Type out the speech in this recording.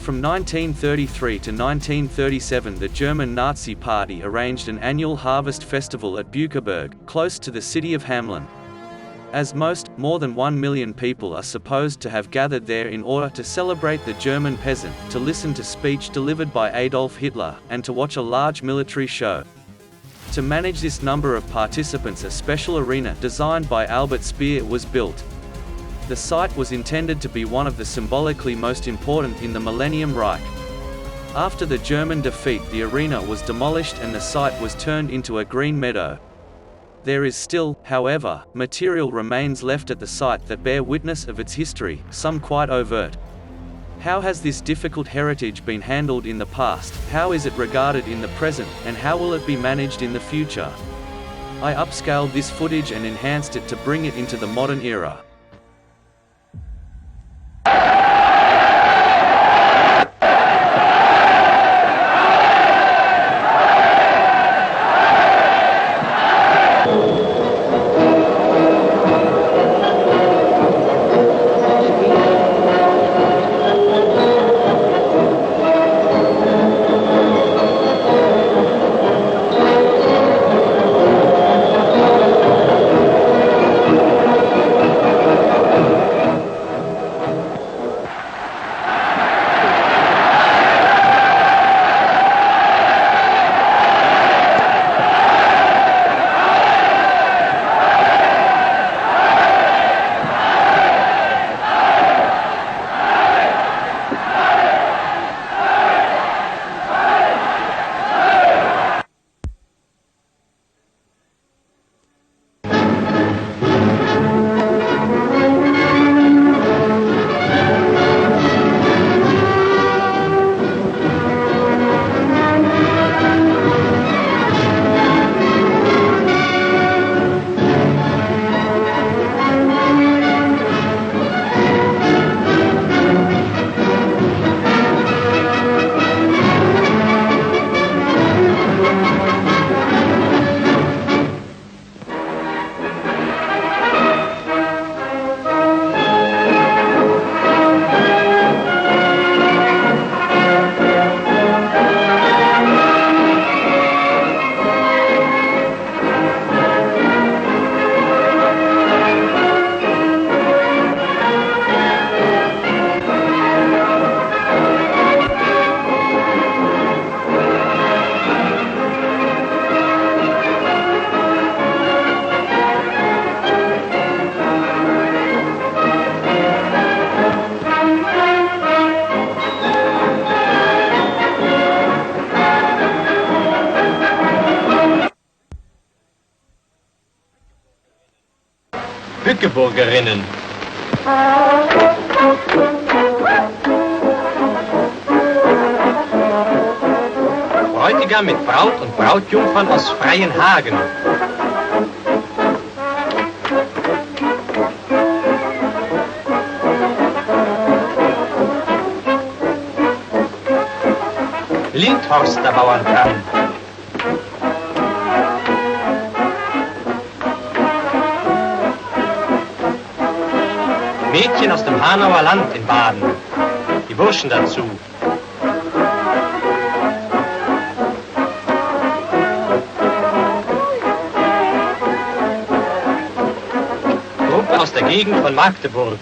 From 1933 to 1937, the German Nazi Party arranged an annual harvest festival at Bückeberg, close to the city of Hamelin. As more than 1 million people are supposed to have gathered there in order to celebrate the German peasant, to listen to speech delivered by Adolf Hitler, and to watch a large military show. To manage this number of participants, a special arena designed by Albert Speer was built. The site was intended to be one of the symbolically most important in the Millennium Reich. After the German defeat, the arena was demolished and the site was turned into a green meadow. There is still, however, material remains left at the site that bear witness of its history, some quite overt. How has this difficult heritage been handled in the past, how is it regarded in the present, and how will it be managed in the future? I upscaled this footage and enhanced it to bring it into the modern era. Bückeburgerinnen. Bräutigam mit Braut und Brautjungfern aus Freienhagen. Lindhorster Bauernkamm. Mädchen aus dem Hanauer Land in Baden, die Burschen dazu. Gruppe aus der Gegend von Magdeburg.